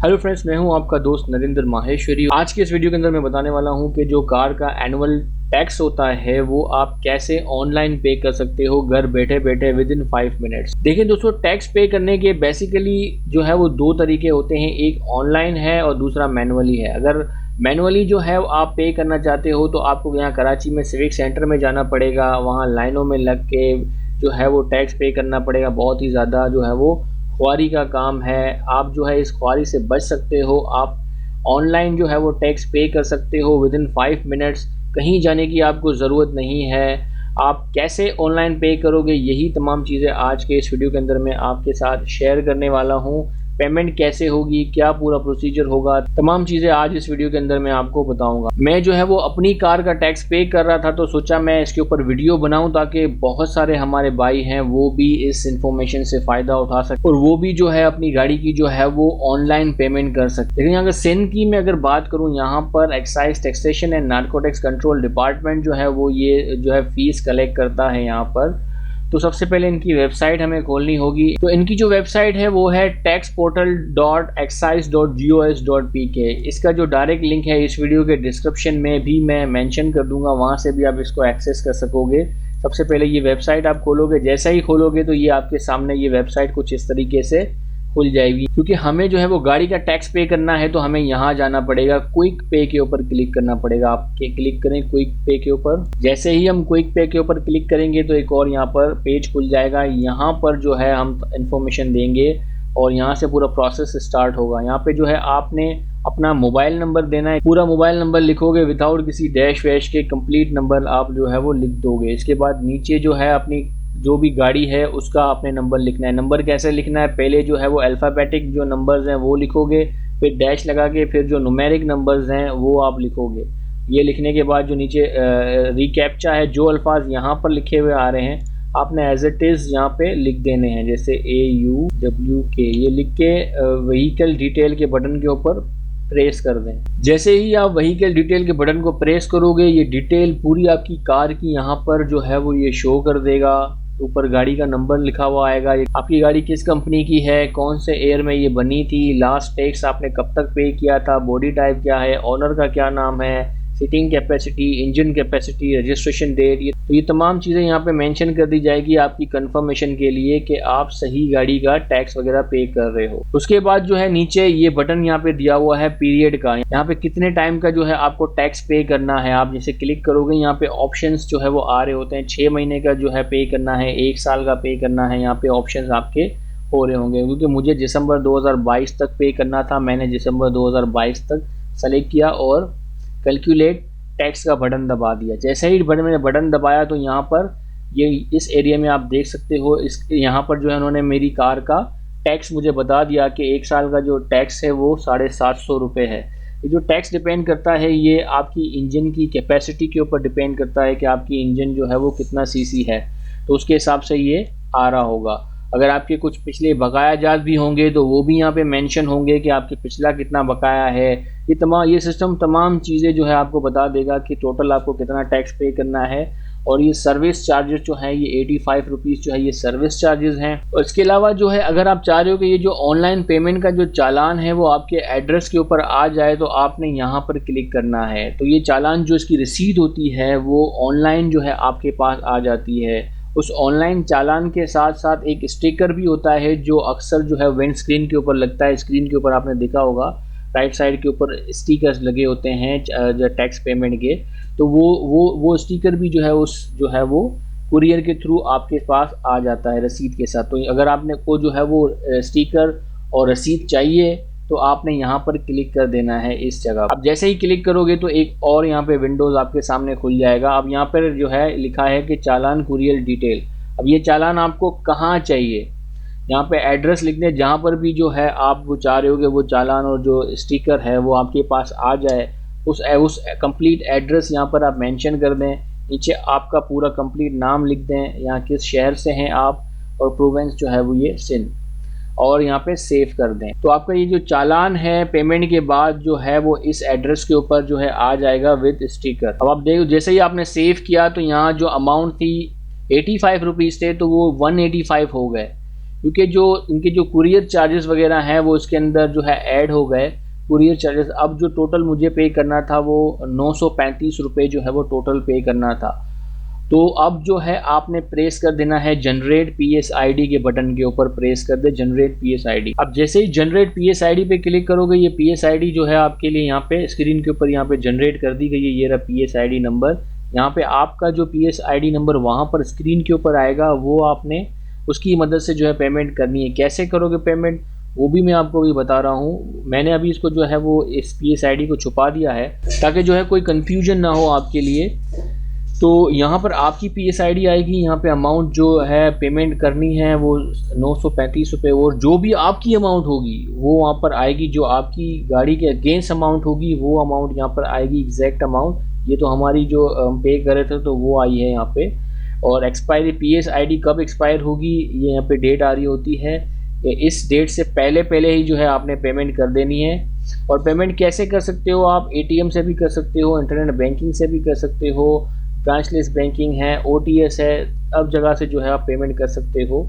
Hello friends, मैं हूं आपका दोस्त नरेंद्र माहेश्वरी। आज के इस वीडियो के अंदर मैं बताने वाला हूं कि जो कार का एनुअल टैक्स होता है वो आप कैसे ऑनलाइन पे कर सकते हो घर बैठे बैठे विद इन 5 मिनट्स। देखिए दोस्तों, टैक्स पे करने के बेसिकली जो है वो दो तरीके होते हैं, एक ऑनलाइन है और दूसरा मैनुअली है। अगर मैनुअली जो है आप पे करना चाहते हो तो आपको यहाँ कराची में सिविक सेंटर में जाना पड़ेगा, वहाँ लाइनों में लग के जो है वो टैक्स पे करना पड़ेगा। बहुत ही ज़्यादा जो है वो ख्वारी का काम है। आप जो है इस ख्वारी से बच सकते हो। आप ऑनलाइन जो है वो टैक्स पे कर सकते हो विद इन 5 मिनट्स। कहीं जाने की आपको ज़रूरत नहीं है। आप कैसे ऑनलाइन पे करोगे, यही तमाम चीज़ें आज के इस वीडियो के अंदर मैं आपके साथ शेयर करने वाला हूँ। पेमेंट कैसे होगी, क्या पूरा प्रोसीजर होगा, तमाम चीज़ें आज इस वीडियो के अंदर मैं आपको बताऊंगा। मैं जो है वो अपनी कार का टैक्स पे कर रहा था तो सोचा मैं इसके ऊपर वीडियो बनाऊं ताकि बहुत सारे हमारे भाई हैं वो भी इस इंफॉर्मेशन से फ़ायदा उठा सके और वो भी जो है अपनी गाड़ी की जो है वो ऑनलाइन पेमेंट कर सकते। लेकिन अगर सिंध की मैं अगर बात करूँ, यहाँ पर excise taxation and narcotics control department जो है वो ये जो है फ़ीस कलेक्ट करता है यहाँ पर। तो सबसे पहले इनकी वेबसाइट हमें खोलनी होगी। तो इनकी जो वेबसाइट है वो है taxportal.excise.gos.pk। इसका जो डायरेक्ट लिंक है इस वीडियो के डिस्क्रिप्शन में भी मैं मेंशन कर दूंगा, वहां से भी आप इसको एक्सेस कर सकोगे। सबसे पहले ये वेबसाइट आप खोलोगे, जैसा ही खोलोगे तो ये आपके सामने ये वेबसाइट कुछ इस तरीके से खुल जाएगी। क्योंकि हमें जो है वो गाड़ी का टैक्स पे करना है तो हमें यहाँ जाना पड़ेगा, क्विक पे के ऊपर क्लिक करना पड़ेगा। आप क्लिक करें क्विक पे के ऊपर। जैसे ही हम क्विक पे के ऊपर क्लिक करेंगे तो एक और यहाँ पर पेज खुल जाएगा। यहाँ पर जो है हम इंफॉर्मेशन देंगे और यहाँ से पूरा प्रोसेस स्टार्ट होगा। यहाँ पे जो है आपने अपना मोबाइल नंबर देना है, पूरा मोबाइल नंबर लिखोगे विदाउट किसी डैश वैश के, कंप्लीट नंबर आप जो है वो लिख दोगे। इसके बाद नीचे जो है अपनी जो भी गाड़ी है उसका आपने नंबर लिखना है। नंबर कैसे लिखना है, पहले जो है वो अल्फ़ाबेटिक जो नंबर्स हैं वो लिखोगे, फिर डैश लगा के फिर जो न्यूमेरिक नंबर्स हैं वो आप लिखोगे। ये लिखने के बाद जो नीचे रिकैप्चा है, जो अल्फाज यहाँ पर लिखे हुए आ रहे हैं आपने एज इट इज़ यहाँ पे लिख देने हैं, जैसे AUWK ये लिख के व्हीकल डिटेल के बटन के ऊपर प्रेस कर दें। जैसे ही आप व्हीकल डिटेल के बटन को प्रेस करोगे ये डिटेल पूरी आपकी कार की यहाँ पर जो है वो ये शो कर देगा। ऊपर गाड़ी का नंबर लिखा हुआ आएगा, आपकी गाड़ी किस कंपनी की है, कौन से ईयर में ये बनी थी, लास्ट टैक्स आपने कब तक पे किया था, बॉडी टाइप क्या है, ऑनर का क्या नाम है, seating capacity, engine capacity, registration date, ये तमाम चीज़ें यहाँ पे मेंशन कर दी जाएगी आपकी कंफर्मेशन के लिए कि आप सही गाड़ी का टैक्स वगैरह पे कर रहे हो। उसके बाद जो है नीचे ये बटन यहाँ पे दिया हुआ है पीरियड का, यहाँ पे कितने टाइम का जो है आपको टैक्स पे करना है। आप जैसे क्लिक करोगे यहाँ पे ऑप्शंस जो है वो आ रहे होते हैं। 6 महीने का जो है पे करना है, 1 साल का पे करना है, यहाँ पे ऑप्शन आपके हो रहे होंगे। क्योंकि मुझे दिसंबर 2022 तक पे करना था, मैंने दिसंबर 2022 तक सेलेक्ट किया और कैलकुलेट टैक्स का बटन दबा दिया। जैसे ही मैंने बटन दबाया तो यहाँ पर ये इस एरिया में आप देख सकते हो, इस यहाँ पर जो है उन्होंने मेरी कार का टैक्स मुझे बता दिया कि 1 साल का जो टैक्स है वो 750 रुपये है। ये जो टैक्स डिपेंड करता है ये आपकी इंजन की कैपेसिटी के ऊपर डिपेंड करता है कि आपकी इंजन जो है वो कितना सीसी है, तो उसके हिसाब से ये आ रहा होगा। अगर आपके कुछ पिछले बकाया जात भी होंगे तो वो भी यहाँ पे मेंशन होंगे कि आपके पिछला कितना बकाया है। ये सिस्टम तमाम चीज़ें जो है आपको बता देगा कि टोटल आपको कितना टैक्स पे करना है। और ये सर्विस चार्जेस जो है ये 85 रुपीज़ जो है ये सर्विस चार्जेस हैं। और इसके अलावा जो है अगर आप चाह रहे हो कि ये जो ऑनलाइन पेमेंट का जो चालान है वो आपके एड्रेस के ऊपर आ जाए तो आपने यहाँ पर क्लिक करना है। तो ये चालान जो इसकी रसीद होती है वो ऑनलाइन जो है आपके पास आ जाती है। उस ऑनलाइन चालान के साथ साथ एक स्टिकर भी होता है जो अक्सर जो है विंड स्क्रीन के ऊपर लगता है। स्क्रीन के ऊपर आपने देखा होगा राइट साइड के ऊपर स्टिकर्स लगे होते हैं जो टैक्स पेमेंट के, तो वो स्टिकर भी जो है वो कुरियर के थ्रू आपके पास आ जाता है रसीद के साथ। तो अगर आपने को जो है वो स्टिकर और रसीद चाहिए तो आपने यहाँ पर क्लिक कर देना है इस जगह। अब जैसे ही क्लिक करोगे तो एक और यहाँ पे विंडोज़ आपके सामने खुल जाएगा। अब यहाँ पर जो है लिखा है कि चालान कुरियर डिटेल। अब ये चालान आपको कहाँ चाहिए, यहाँ पे एड्रेस लिख दें जहाँ पर भी जो है आप वो चाह रहे हो कि वो चालान और जो स्टिकर है वो आपके पास आ जाए। उस कंप्लीट एड्रेस यहाँ पर आप मेंशन कर दें। नीचे आपका पूरा कंप्लीट नाम लिख दें, यहाँ किस शहर से हैं आप, और प्रोविंस जो है वो ये सिंध, और यहाँ पे सेव कर दें। तो आपका ये जो चालान है पेमेंट के बाद जो है वो इस एड्रेस के ऊपर जो है आ जाएगा विद स्टिकर। अब आप देखो जैसे ही आपने सेव किया तो यहाँ जो अमाउंट थी 85 रुपीज़ थे तो वो 185 हो गए। क्योंकि जो इनके जो कुरियर चार्जेस वगैरह हैं वो इसके अंदर जो है ऐड हो गए। कुरियर चार्जेस अब जो टोटल मुझे पे करना था वो 935 रुपये जो है वो टोटल पे करना था। तो अब जो है आपने प्रेस कर देना है जनरेट पीएस आईडी के बटन के ऊपर प्रेस कर दे जनरेट पीएस आईडी। अब जैसे ही जनरेट पीएस आईडी पे क्लिक करोगे ये पीएस आईडी जो है आपके लिए यहाँ पे स्क्रीन के ऊपर यहाँ पे जनरेट कर दी गई है। ये रहा पीएस आईडी नंबर। यहाँ पे आपका जो पीएस आईडी नंबर वहाँ पर स्क्रीन के ऊपर आएगा, वो आपने उसकी मदद से जो है पेमेंट करनी है। कैसे करोगे पेमेंट वो भी मैं आपको अभी बता रहा हूँ। मैंने अभी इसको जो है वो इस पीएस आईडी को छुपा दिया है ताकि जो है कोई कन्फ्यूजन ना हो आपके लिए। तो यहाँ पर आपकी पीएस आईडी आएगी, यहाँ पे अमाउंट जो है पेमेंट करनी है वो 935 रुपये, और जो भी आपकी अमाउंट होगी वो वहाँ पर आएगी। जो आपकी गाड़ी के अगेंस्ट अमाउंट होगी वो अमाउंट यहाँ पर आएगी, एग्जैक्ट अमाउंट। ये तो हमारी जो हम पे कर रहे थे तो वो आई है यहाँ पे। और एक्सपायरी पीएस आईडी कब एक्सपायर होगी ये यहाँ पे डेट आ रही होती है। इस डेट से पहले ही जो है आपने पेमेंट कर देनी है। और पेमेंट कैसे कर सकते हो आप? एटीएम से भी कर सकते हो, इंटरनेट बैंकिंग से भी कर सकते हो, ब्रांचलेस बैंकिंग है, ओटीएस है, अब जगह से जो है आप पेमेंट कर सकते हो।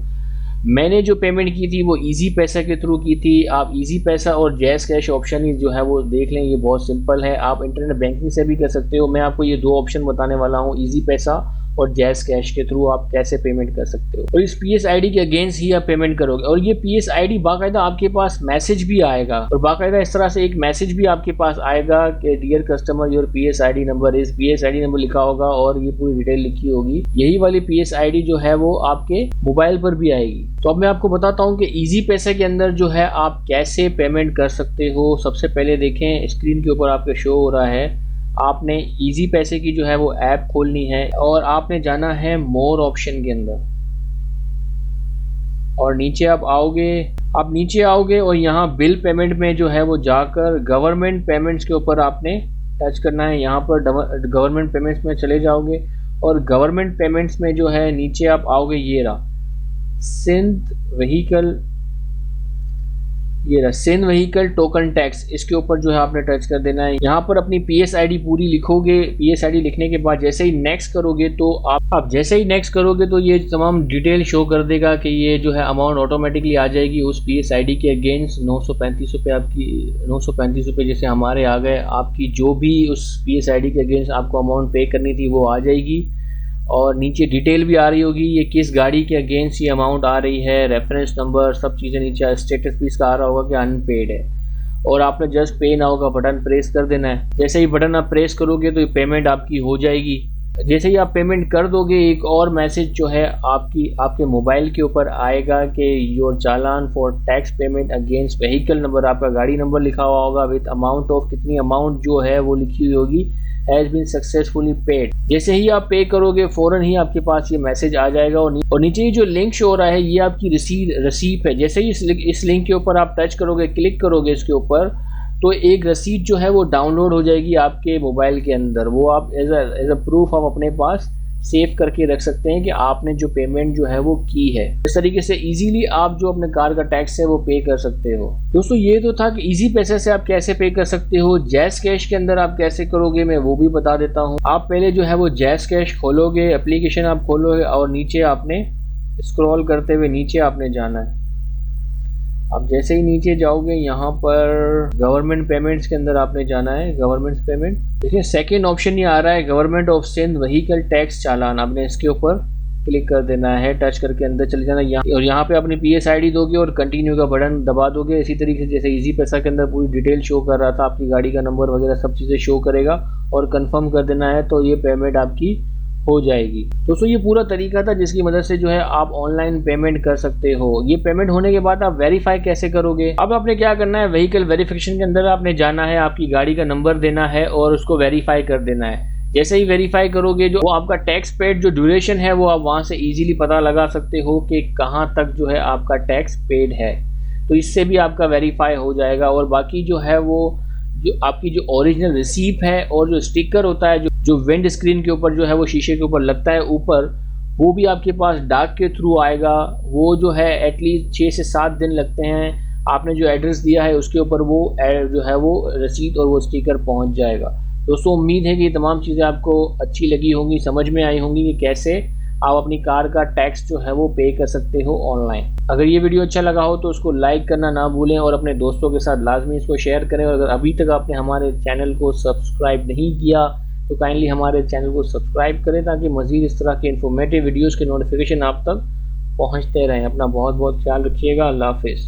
मैंने जो पेमेंट की थी वो इजी पैसा के थ्रू की थी। आप इजी पैसा और जैज़ कैश ऑप्शन ही जो है वो देख लें, ये बहुत सिंपल है। आप इंटरनेट बैंकिंग से भी कर सकते हो। मैं आपको ये दो ऑप्शन बताने वाला हूँ, इजी पैसा और जैज़ कैश के थ्रू आप कैसे पेमेंट कर सकते हो। और इस पीएस आईडी के अगेंस्ट ही आप पेमेंट करोगे। और ये पीएस आईडी बाकायदा आपके पास मैसेज भी आएगा, और बाकायदा इस तरह से एक मैसेज भी आपके पास आएगा कि dear customer your PS ID number is, PS ID number लिखा होगा और ये पूरी डिटेल लिखी होगी। यही वाली पीएस आईडी जो है वो आपके मोबाइल पर भी आएगी। तो अब मैं आपको बताता हूँ कि इजी पैसे के अंदर जो है आप कैसे पेमेंट कर सकते हो। सबसे पहले देखें स्क्रीन के ऊपर आपके शो हो रहा है, आपने इजी पैसे की जो है वो ऐप खोलनी है और आपने जाना है मोर ऑप्शन के अंदर, और नीचे आप आओगे और यहाँ बिल पेमेंट में जो है वो जाकर गवर्नमेंट पेमेंट्स के ऊपर आपने टच करना है। यहाँ पर गवर्नमेंट पेमेंट्स में चले जाओगे और गवर्नमेंट पेमेंट्स में जो है नीचे आप आओगे, ये रहा सिंध व्हीकल टोकन टैक्स, इसके ऊपर जो है आपने टच कर देना है। यहाँ पर अपनी पीएस आईडी पूरी लिखोगे। पीएस आईडी लिखने के बाद जैसे ही नेक्स्ट करोगे तो आप जैसे ही नेक्स्ट करोगे तो ये तमाम डिटेल शो कर देगा कि ये जो है अमाउंट ऑटोमेटिकली आ जाएगी उस पीएस आईडी के अगेंस्ट 935 रुपये। आपकी 935 रुपये जैसे हमारे आ गए, आपकी जो भी उस पीएस आईडी के अगेंस्ट आपको अमाउंट पे करनी थी वो आ जाएगी। और नीचे डिटेल भी आ रही होगी, ये किस गाड़ी के अगेंस्ट ये अमाउंट आ रही है, रेफरेंस नंबर, सब चीज़ें नीचे। स्टेटस भी इसका आ रहा होगा कि अनपेड है, और आपने जस्ट पे नाउ का बटन प्रेस कर देना है। जैसे ही बटन आप प्रेस करोगे तो ये पेमेंट आपकी हो जाएगी। जैसे ही आप पेमेंट कर दोगे एक और मैसेज जो है आपके मोबाइल के ऊपर आएगा कि your challan for tax payment against vehicle number, आपका गाड़ी नंबर लिखा हुआ होगा विद अमाउंट ऑफ, कितनी अमाउंट जो है वो लिखी हुई होगी, हैज़ बीन सक्सेसफुली पेड। जैसे ही आप पे करोगे फ़ौरन ही आपके पास ये मैसेज आ जाएगा। और नीचे ये जो लिंक शो हो रहा है ये आपकी रसीद है। जैसे ही इस लिंक के ऊपर आप टच करोगे, क्लिक करोगे इसके ऊपर, तो एक रसीद जो है वो डाउनलोड हो जाएगी आपके मोबाइल के अंदर। वो आप एज अ प्रूफ आप अपने पास सेव करके रख सकते हैं कि आपने जो पेमेंट जो है वो की है। इस तरीके से इजीली आप जो अपने कार का टैक्स है वो पे कर सकते हो। दोस्तों ये तो था कि इजी पैसे से आप कैसे पे कर सकते हो। जैज़ कैश के अंदर आप कैसे करोगे मैं वो भी बता देता हूँ। आप पहले जो है वो जैज़ कैश खोलोगे, एप्लीकेशन आप खोलोगे और नीचे आपने स्क्रॉल करते हुए नीचे आपने जाना है। अब जैसे ही नीचे जाओगे यहाँ पर गवर्नमेंट पेमेंट्स के अंदर आपने जाना है, गवर्नमेंट पेमेंट। देखिए सेकंड ऑप्शन ये आ रहा है government of Sindh vehicle tax challan, आपने इसके ऊपर क्लिक कर देना है, टच करके अंदर चले जाना और यहाँ पे अपनी पीएस आईडी दोगे और कंटिन्यू का बटन दबा दोगे। इसी तरीके से जैसे इजी पैसा के अंदर पूरी डिटेल शो कर रहा था, आपकी गाड़ी का नंबर वगैरह सब चीज़ें शो करेगा और कंफर्म कर देना है, तो ये पेमेंट आपकी हो जाएगी। दोस्तों ये पूरा तरीका था जिसकी मदद से जो है आप ऑनलाइन पेमेंट कर सकते हो। ये पेमेंट होने के बाद आप वेरीफाई कैसे करोगे? अब आपने क्या करना है, व्हीकल वेरिफिकेशन के अंदर आपने जाना है, आपकी गाड़ी का नंबर देना है और उसको वेरीफाई कर देना है। जैसे ही वेरीफाई करोगे जो आपका टैक्स पेड जो ड्यूरेशन है वो आप वहाँ से इजीली पता लगा सकते हो कि कहाँ तक जो है आपका टैक्स पेड है, तो इससे भी आपका वेरीफाई हो जाएगा। और बाकी जो है वो जो आपकी जो ओरिजिनल रिसीप्ट है और जो स्टिकर होता है जो विंड स्क्रीन के ऊपर जो है वो शीशे के ऊपर लगता है ऊपर, वो भी आपके पास डाक के थ्रू आएगा। वो जो है एटलीस्ट 6 से 7 दिन लगते हैं। आपने जो एड्रेस दिया है उसके ऊपर वो जो है वो रसीद और वो स्टिकर पहुंच जाएगा। दोस्तों उम्मीद है कि ये तमाम चीज़ें आपको अच्छी लगी होंगी, समझ में आई होंगी कि कैसे आप अपनी कार का टैक्स जो है वो पे कर सकते हो ऑनलाइन। अगर ये वीडियो अच्छा लगा हो तो उसको लाइक करना ना भूलें और अपने दोस्तों के साथ लाजमी इसको शेयर करें। और अगर अभी तक आपने हमारे चैनल को सब्सक्राइब नहीं किया तो काइंडली हमारे चैनल को सब्सक्राइब करें ताकि मज़ीद इस तरह के इन्फॉर्मेटिव वीडियोज़ के नोटिफिकेशन आप तक पहुँचते रहें। अपना बहुत बहुत ख्याल रखिएगा। अल्लाह हाफिज़।